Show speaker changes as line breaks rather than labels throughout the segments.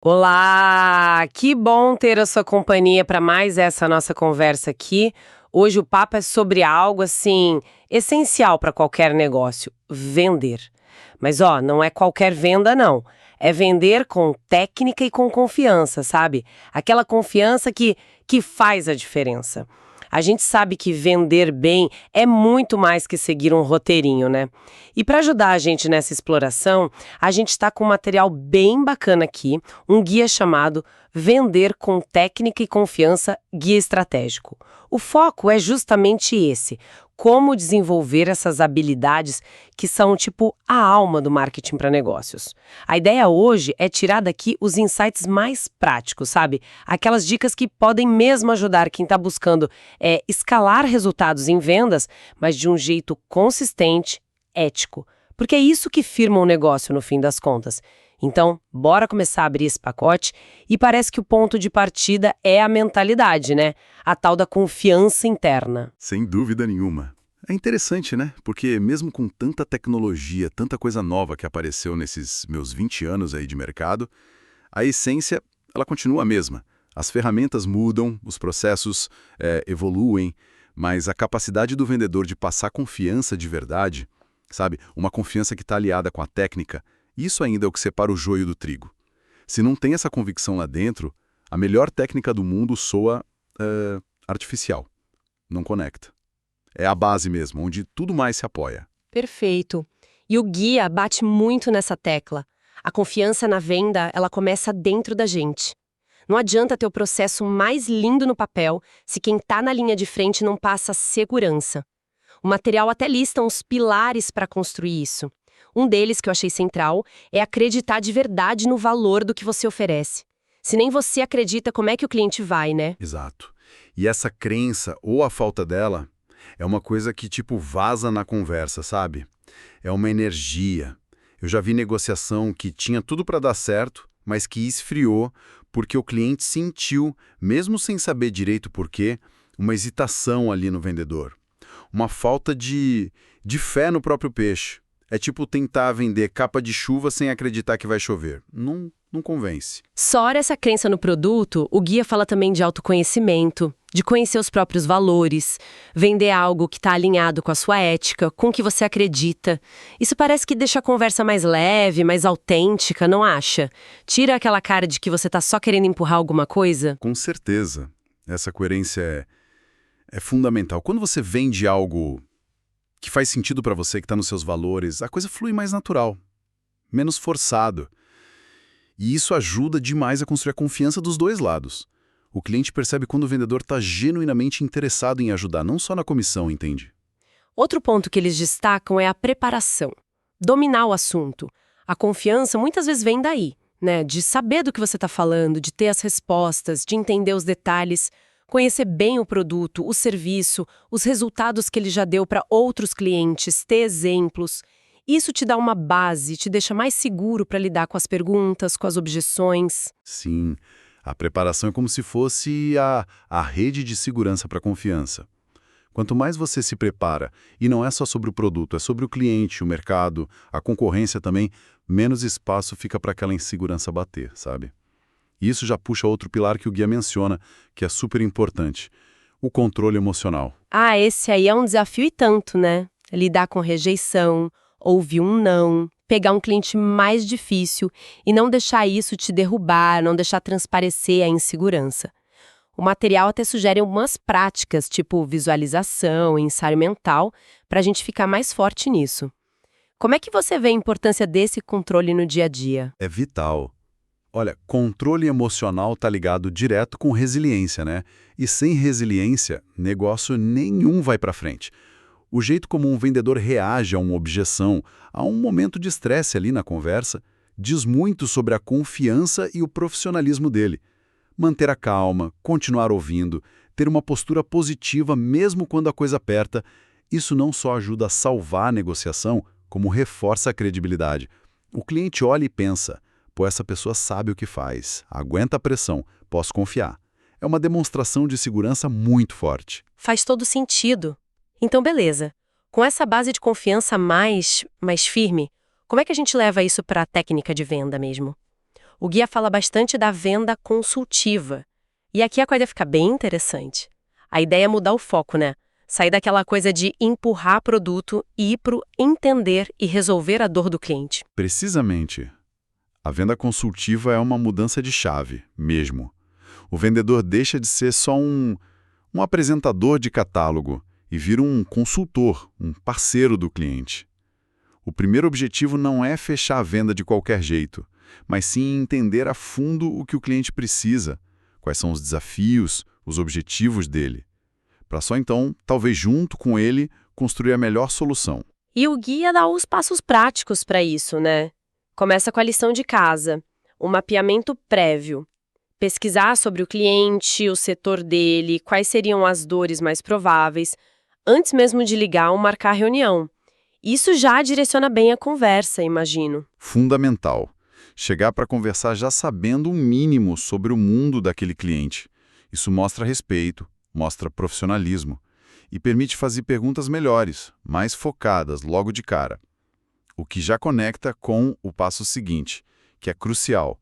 Olá! Que bom ter a sua companhia para mais essa nossa conversa aqui. Hoje o papo é sobre algo assim essencial para qualquer negócio: vender. Mas ó, não é qualquer venda não. É vender com técnica e com confiança, sabe? Aquela confiança que faz a diferença. A gente sabe que vender bem é muito mais que seguir um roteirinho, né? E para ajudar a gente nessa exploração, a gente está com um material bem bacana aqui, um guia chamado Vender com Técnica e Confiança, Guia Estratégico. O foco é justamente esse: como desenvolver essas habilidades que são tipo a alma do marketing para negócios. A ideia hoje é tirar daqui os insights mais práticos, sabe? Aquelas dicas que podem mesmo ajudar quem está buscando escalar resultados em vendas, mas de um jeito consistente, ético. Porque é isso que firma um negócio no fim das contas. Então, bora começar a abrir esse pacote e parece que o ponto de partida é a mentalidade, né? A tal da confiança interna.
Sem dúvida nenhuma. É interessante, né? Porque mesmo com tanta tecnologia, tanta coisa nova que apareceu nesses meus 20 anos aí de mercado, a essência, ela continua a mesma. As ferramentas mudam, os processos evoluem, mas a capacidade do vendedor de passar confiança de verdade, sabe? Uma confiança que está aliada com a técnica, isso ainda é o que separa o joio do trigo. Se não tem essa convicção lá dentro, a melhor técnica do mundo soa artificial, não conecta. É a base mesmo, onde tudo mais se apoia.
Perfeito. E o guia bate muito nessa tecla. A confiança na venda, ela começa dentro da gente. Não adianta ter o processo mais lindo no papel se quem está na linha de frente não passa segurança. O material até lista uns pilares para construir isso. Um deles, que eu achei central, é acreditar de verdade no valor do que você oferece. Se nem você acredita, como é que o cliente vai, né?
Exato. E essa crença, ou a falta dela, é uma coisa que tipo vaza na conversa, sabe? É uma energia. Eu já vi negociação que tinha tudo para dar certo, mas que esfriou porque o cliente sentiu, mesmo sem saber direito por quê, uma hesitação ali no vendedor. Uma falta de fé no próprio peixe. É tipo tentar vender capa de chuva sem acreditar que vai chover. Não convence.
Só essa crença no produto, o guia fala também de autoconhecimento, de conhecer os próprios valores, vender algo que está alinhado com a sua ética, com o que você acredita. Isso parece que deixa a conversa mais leve, mais autêntica, não acha? Tira aquela cara de que você está só querendo empurrar alguma coisa.
Com certeza. Essa coerência é fundamental. Quando você vende algo que faz sentido para você, que está nos seus valores, a coisa flui mais natural, menos forçado. E isso ajuda demais a construir a confiança dos dois lados. O cliente percebe quando o vendedor está genuinamente interessado em ajudar, não só na comissão, entende?
Outro ponto que eles destacam é a preparação. Dominar o assunto. A confiança muitas vezes vem daí, né? De saber do que você está falando, de ter as respostas, de entender os detalhes, conhecer bem o produto, o serviço, os resultados que ele já deu para outros clientes, ter exemplos. Isso te dá uma base, te deixa mais seguro para lidar com as perguntas, com as objeções.
Sim, a preparação é como se fosse a rede de segurança para a confiança. Quanto mais você se prepara, e não é só sobre o produto, é sobre o cliente, o mercado, a concorrência também, menos espaço fica para aquela insegurança bater, sabe? E isso já puxa outro pilar que o guia menciona, que é super importante, o controle emocional.
Ah, esse aí é um desafio e tanto, né? Lidar com rejeição, ouvir um não, pegar um cliente mais difícil e não deixar isso te derrubar, não deixar transparecer a insegurança. O material até sugere umas práticas, tipo visualização, ensaio mental, para a gente ficar mais forte nisso. Como é que você vê a importância desse controle no dia a dia?
É vital. Olha, controle emocional está ligado direto com resiliência, né? E sem resiliência, negócio nenhum vai para frente. O jeito como um vendedor reage a uma objeção, a um momento de estresse ali na conversa, diz muito sobre a confiança e o profissionalismo dele. Manter a calma, continuar ouvindo, ter uma postura positiva mesmo quando a coisa aperta, isso não só ajuda a salvar a negociação, como reforça a credibilidade. O cliente olha e pensa: pô, essa pessoa sabe o que faz, aguenta a pressão, posso confiar. É uma demonstração de segurança muito forte.
Faz todo sentido. Então, beleza. Com essa base de confiança mais firme, como é que a gente leva isso para a técnica de venda mesmo? O guia fala bastante da venda consultiva. E aqui a coisa fica bem interessante. A ideia é mudar o foco, né? Sair daquela coisa de empurrar produto e ir pro entender e resolver a dor do cliente.
Precisamente. A venda consultiva é uma mudança de chave, mesmo. O vendedor deixa de ser só um apresentador de catálogo e vira um consultor, um parceiro do cliente. O primeiro objetivo não é fechar a venda de qualquer jeito, mas sim entender a fundo o que o cliente precisa, quais são os desafios, os objetivos dele, para só então, talvez junto com ele, construir a melhor solução.
E o guia dá os passos práticos para isso, né? Começa com a lição de casa, o mapeamento prévio. Pesquisar sobre o cliente, o setor dele, quais seriam as dores mais prováveis, antes mesmo de ligar ou marcar a reunião. Isso já direciona bem a conversa, imagino.
Fundamental. Chegar para conversar já sabendo o mínimo sobre o mundo daquele cliente. Isso mostra respeito, mostra profissionalismo e permite fazer perguntas melhores, mais focadas logo de cara. O que já conecta com o passo seguinte, que é crucial: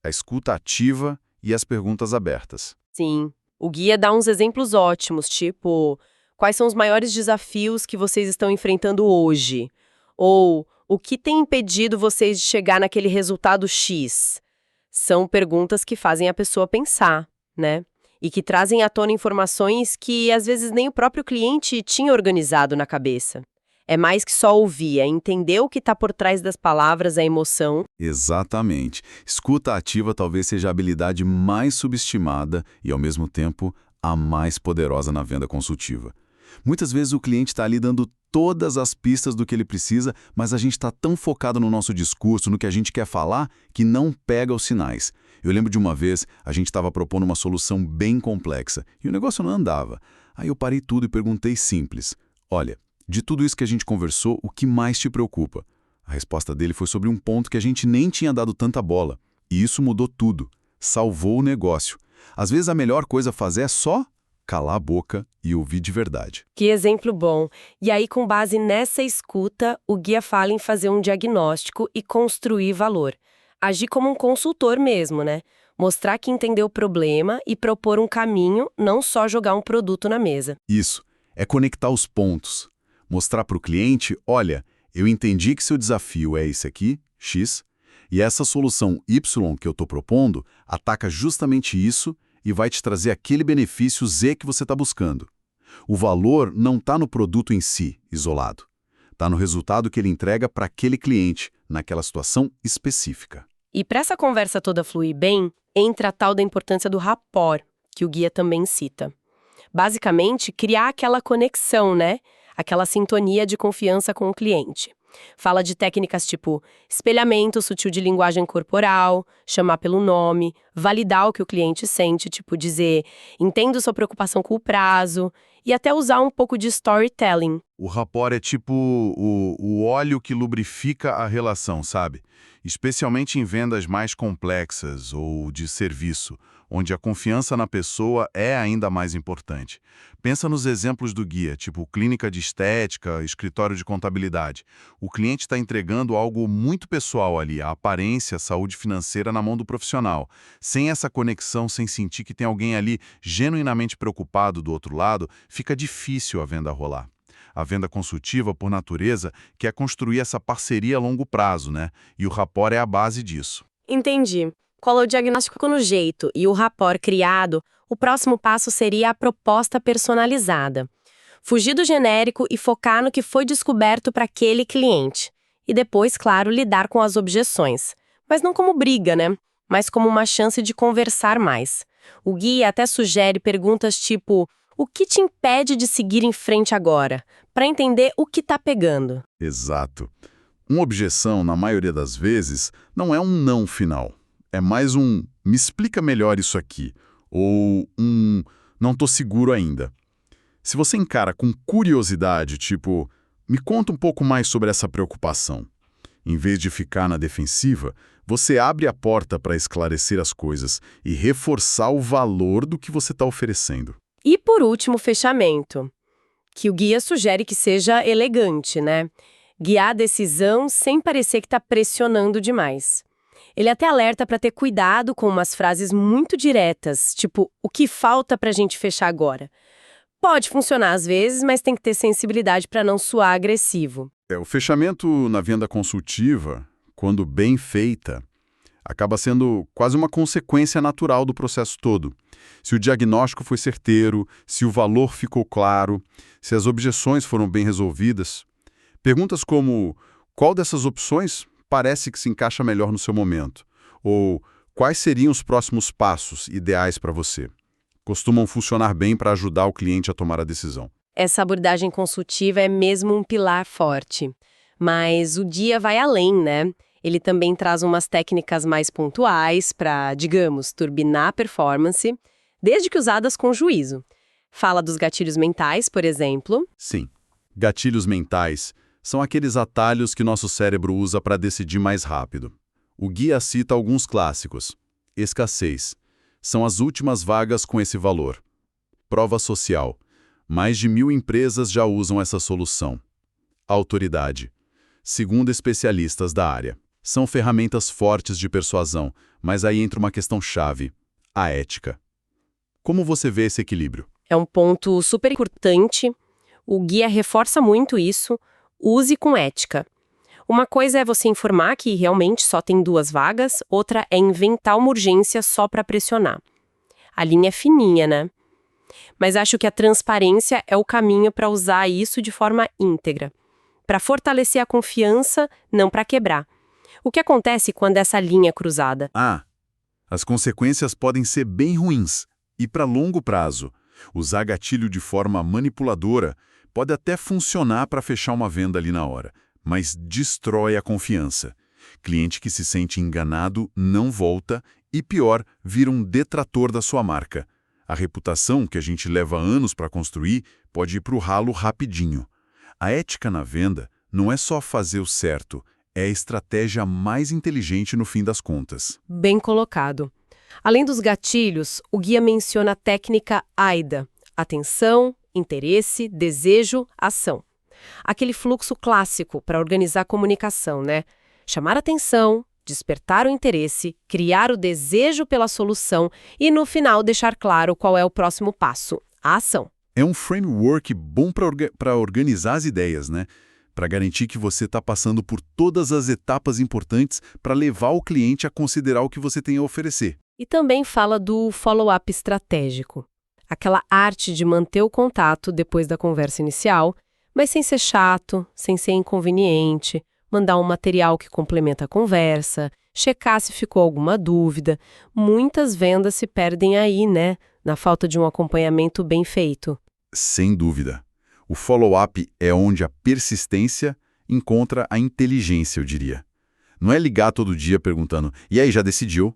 a escuta ativa e as perguntas abertas.
Sim, o guia dá uns exemplos ótimos, tipo, quais são os maiores desafios que vocês estão enfrentando hoje? Ou, o que tem impedido vocês de chegar naquele resultado X? São perguntas que fazem a pessoa pensar, né? E que trazem à tona informações que, às vezes, nem o próprio cliente tinha organizado na cabeça. É mais que só ouvir, é entender o que está por trás das palavras, a emoção.
Exatamente. Escuta ativa talvez seja a habilidade mais subestimada e, ao mesmo tempo, a mais poderosa na venda consultiva. Muitas vezes o cliente está ali dando todas as pistas do que ele precisa, mas a gente está tão focado no nosso discurso, no que a gente quer falar, que não pega os sinais. Eu lembro de uma vez, a gente estava propondo uma solução bem complexa e o negócio não andava. Aí eu parei tudo e perguntei simples: olha, de tudo isso que a gente conversou, o que mais te preocupa? A resposta dele foi sobre um ponto que a gente nem tinha dado tanta bola. E isso mudou tudo. Salvou o negócio. Às vezes a melhor coisa a fazer é só calar a boca e ouvir de verdade.
Que exemplo bom! E aí, com base nessa escuta, o guia fala em fazer um diagnóstico e construir valor. Agir como um consultor mesmo, né? Mostrar que entendeu o problema e propor um caminho, não só jogar um produto na mesa.
Isso. É conectar os pontos. Mostrar para o cliente: olha, eu entendi que seu desafio é esse aqui, X, e essa solução Y que eu estou propondo ataca justamente isso e vai te trazer aquele benefício Z que você está buscando. O valor não está no produto em si, isolado. Está no resultado que ele entrega para aquele cliente, naquela situação específica.
E para essa conversa toda fluir bem, entra a tal da importância do rapport, que o guia também cita. Basicamente, criar aquela conexão, né? Aquela sintonia de confiança com o cliente. Fala de técnicas tipo espelhamento sutil de linguagem corporal, chamar pelo nome, validar o que o cliente sente, tipo dizer, entendo sua preocupação com o prazo, e até usar um pouco de storytelling.
O rapport é tipo o óleo que lubrifica a relação, sabe? Especialmente em vendas mais complexas ou de serviço, onde a confiança na pessoa é ainda mais importante. Pensa nos exemplos do guia, tipo clínica de estética, escritório de contabilidade. O cliente está entregando algo muito pessoal ali, a aparência, a saúde financeira na mão do profissional. Sem essa conexão, sem sentir que tem alguém ali genuinamente preocupado do outro lado, fica difícil a venda rolar. A venda consultiva, por natureza, quer construir essa parceria a longo prazo, né? E o rapport é a base disso.
Entendi. Cola o diagnóstico no jeito e o rapport criado, o próximo passo seria a proposta personalizada. Fugir do genérico e focar no que foi descoberto para aquele cliente. E depois, claro, lidar com as objeções. Mas não como briga, né? Mas como uma chance de conversar mais. O guia até sugere perguntas tipo: o que te impede de seguir em frente agora? Para entender o que está pegando.
Exato. Uma objeção, na maioria das vezes, não é um não final. É mais um me explica melhor isso aqui, ou um não estou seguro ainda. Se você encara com curiosidade, tipo, me conta um pouco mais sobre essa preocupação. Em vez de ficar na defensiva, você abre a porta para esclarecer as coisas e reforçar o valor do que você está oferecendo.
E por último, fechamento, que o guia sugere que seja elegante, né? Guiar a decisão sem parecer que está pressionando demais. Ele até alerta para ter cuidado com umas frases muito diretas, tipo, o que falta pra gente fechar agora? Pode funcionar às vezes, mas tem que ter sensibilidade para não soar agressivo.
O fechamento na venda consultiva, quando bem feita, acaba sendo quase uma consequência natural do processo todo. Se o diagnóstico foi certeiro, se o valor ficou claro, se as objeções foram bem resolvidas. Perguntas como: qual dessas opções parece que se encaixa melhor no seu momento? Ou quais seriam os próximos passos ideais para você? Costumam funcionar bem para ajudar o cliente a tomar a decisão.
Essa abordagem consultiva é mesmo um pilar forte. Mas o guia vai além, né? Ele também traz umas técnicas mais pontuais para, digamos, turbinar a performance, desde que usadas com juízo. Fala dos gatilhos mentais, por exemplo.
Sim. Gatilhos mentais são aqueles atalhos que nosso cérebro usa para decidir mais rápido. O guia cita alguns clássicos. Escassez. São as últimas vagas com esse valor. Prova social. Mais de 1.000 empresas já usam essa solução. Autoridade. Segundo especialistas da área. São ferramentas fortes de persuasão, mas aí entra uma questão-chave: a ética. Como você vê esse equilíbrio?
É um ponto super importante. O guia reforça muito isso. Use com ética. Uma coisa é você informar que realmente só tem 2 vagas, outra é inventar uma urgência só para pressionar. A linha é fininha, né? Mas acho que a transparência é o caminho para usar isso de forma íntegra. Para fortalecer a confiança, não para quebrar. O que acontece quando essa linha é cruzada?
As consequências podem ser bem ruins. E para longo prazo, usar gatilho de forma manipuladora pode até funcionar para fechar uma venda ali na hora, mas destrói a confiança. Cliente que se sente enganado não volta e, pior, vira um detrator da sua marca. A reputação, que a gente leva anos para construir, pode ir para o ralo rapidinho. A ética na venda não é só fazer o certo, é a estratégia mais inteligente no fim das contas.
Bem colocado. Além dos gatilhos, o guia menciona a técnica AIDA: atenção, interesse, desejo, ação. Aquele fluxo clássico para organizar a comunicação, né? Chamar atenção, despertar o interesse, criar o desejo pela solução e, no final, deixar claro qual é o próximo passo: a ação.
É um framework bom para organizar as ideias, né? Para garantir que você está passando por todas as etapas importantes para levar o cliente a considerar o que você tem a oferecer.
E também fala do follow-up estratégico. Aquela arte de manter o contato depois da conversa inicial, mas sem ser chato, sem ser inconveniente, mandar um material que complementa a conversa, checar se ficou alguma dúvida. Muitas vendas se perdem aí, né? Na falta de um acompanhamento bem feito.
Sem dúvida. O follow-up é onde a persistência encontra a inteligência, eu diria. Não é ligar todo dia perguntando: e aí, já decidiu?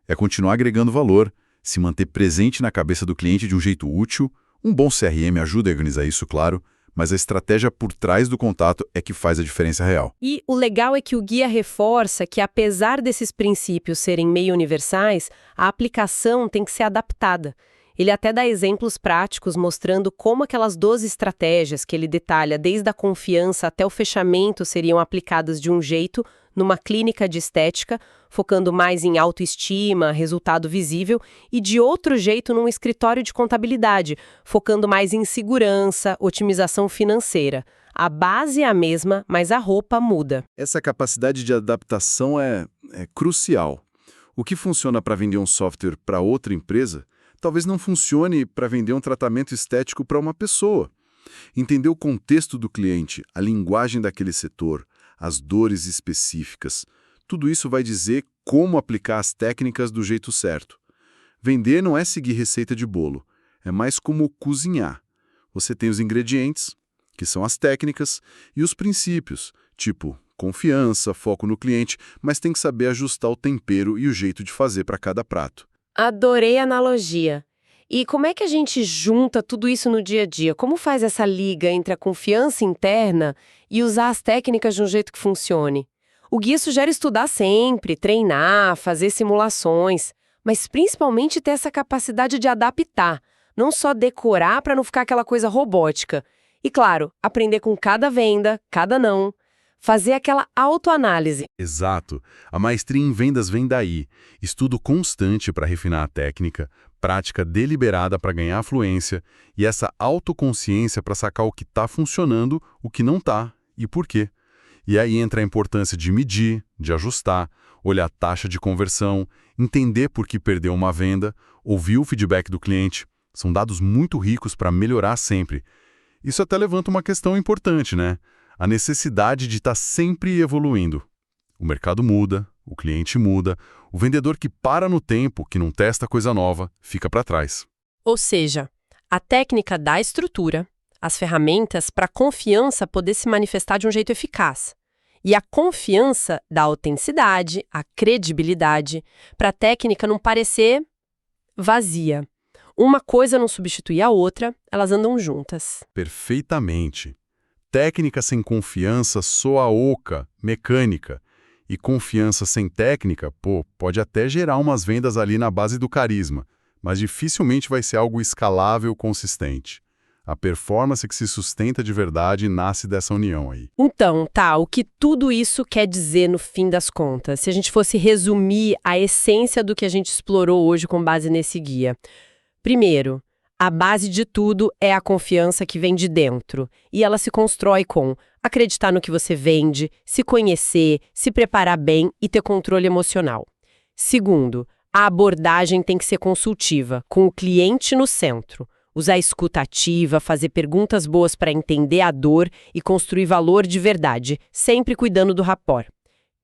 É continuar agregando valor, se manter presente na cabeça do cliente de um jeito útil. Um bom CRM ajuda a organizar isso, claro, mas a estratégia por trás do contato é que faz a diferença real.
E o legal é que o guia reforça que, apesar desses princípios serem meio universais, a aplicação tem que ser adaptada. Ele até dá exemplos práticos mostrando como aquelas 12 estratégias que ele detalha, desde a confiança até o fechamento, seriam aplicadas de um jeito numa clínica de estética, focando mais em autoestima, resultado visível, e de outro jeito num escritório de contabilidade, focando mais em segurança, otimização financeira. A base é a mesma, mas a roupa muda.
Essa capacidade de adaptação é crucial. O que funciona para vender um software para outra empresa talvez não funcione para vender um tratamento estético para uma pessoa. Entender o contexto do cliente, a linguagem daquele setor, as dores específicas, tudo isso vai dizer como aplicar as técnicas do jeito certo. Vender não é seguir receita de bolo, é mais como cozinhar. Você tem os ingredientes, que são as técnicas, e os princípios, tipo confiança, foco no cliente, mas tem que saber ajustar o tempero e o jeito de fazer para cada prato.
Adorei a analogia. E como é que a gente junta tudo isso no dia a dia? Como faz essa liga entre a confiança interna e usar as técnicas de um jeito que funcione? O guia sugere estudar sempre, treinar, fazer simulações, mas principalmente ter essa capacidade de adaptar, não só decorar para não ficar aquela coisa robótica. E claro, aprender com cada venda, cada não. Fazer aquela autoanálise.
Exato. A maestria em vendas vem daí. Estudo constante para refinar a técnica, prática deliberada para ganhar fluência e essa autoconsciência para sacar o que está funcionando, o que não está e por quê. E aí entra a importância de medir, de ajustar, olhar a taxa de conversão, entender por que perdeu uma venda, ouvir o feedback do cliente. São dados muito ricos para melhorar sempre. Isso até levanta uma questão importante, né? A necessidade de estar sempre evoluindo. O mercado muda, o cliente muda, o vendedor que para no tempo, que não testa coisa nova, fica para trás.
Ou seja, a técnica dá estrutura, as ferramentas para a confiança poder se manifestar de um jeito eficaz. E a confiança dá autenticidade, a credibilidade, para a técnica não parecer vazia. Uma coisa não substitui a outra, elas andam juntas.
Perfeitamente. Técnica sem confiança soa oca, mecânica. E confiança sem técnica, pode até gerar umas vendas ali na base do carisma, mas dificilmente vai ser algo escalável consistente. A performance que se sustenta de verdade nasce dessa união aí.
Então, o que tudo isso quer dizer no fim das contas? Se a gente fosse resumir a essência do que a gente explorou hoje com base nesse guia. Primeiro, a base de tudo é a confiança que vem de dentro, e ela se constrói com acreditar no que você vende, se conhecer, se preparar bem e ter controle emocional. Segundo, a abordagem tem que ser consultiva, com o cliente no centro. Usar a escuta ativa, fazer perguntas boas para entender a dor e construir valor de verdade, sempre cuidando do rapport.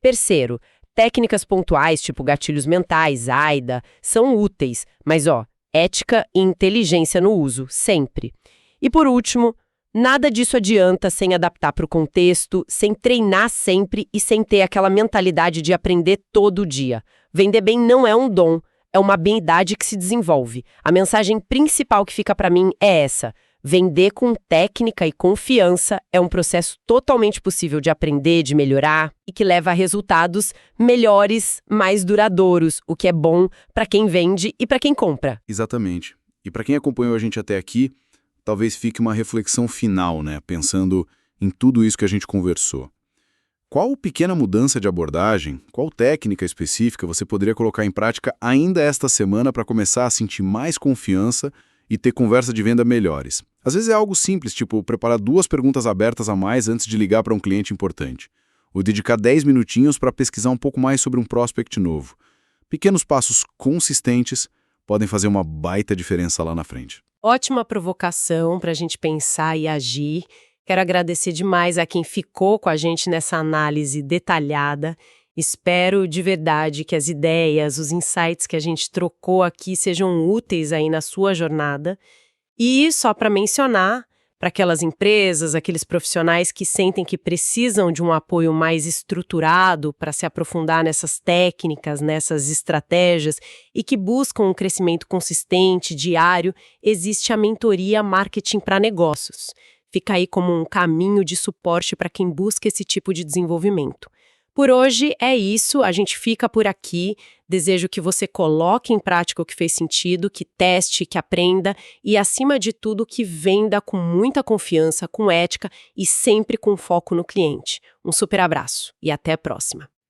Terceiro, técnicas pontuais, tipo gatilhos mentais, AIDA, são úteis, mas ética e inteligência no uso, sempre. E por último, nada disso adianta sem adaptar para o contexto, sem treinar sempre e sem ter aquela mentalidade de aprender todo dia. Vender bem não é um dom, é uma habilidade que se desenvolve. A mensagem principal que fica para mim é essa: vender com técnica e confiança é um processo totalmente possível de aprender, de melhorar e que leva a resultados melhores, mais duradouros, o que é bom para quem vende e para quem compra.
Exatamente. E para quem acompanhou a gente até aqui, talvez fique uma reflexão final, né? Pensando em tudo isso que a gente conversou. Qual pequena mudança de abordagem, qual técnica específica você poderia colocar em prática ainda esta semana para começar a sentir mais confiança e ter conversa de venda melhores? Às vezes é algo simples, tipo preparar 2 perguntas abertas a mais antes de ligar para um cliente importante. Ou dedicar 10 minutinhos para pesquisar um pouco mais sobre um prospect novo. Pequenos passos consistentes podem fazer uma baita diferença lá na frente.
Ótima provocação para a gente pensar e agir. Quero agradecer demais a quem ficou com a gente nessa análise detalhada. Espero de verdade que as ideias, os insights que a gente trocou aqui sejam úteis aí na sua jornada. E só para mencionar, para aquelas empresas, aqueles profissionais que sentem que precisam de um apoio mais estruturado para se aprofundar nessas técnicas, nessas estratégias e que buscam um crescimento consistente, diário, existe a mentoria Marketing para Negócios. Fica aí como um caminho de suporte para quem busca esse tipo de desenvolvimento. Por hoje é isso, a gente fica por aqui. Desejo que você coloque em prática o que fez sentido, que teste, que aprenda e, acima de tudo, que venda com muita confiança, com ética e sempre com foco no cliente. Um super abraço e até a próxima.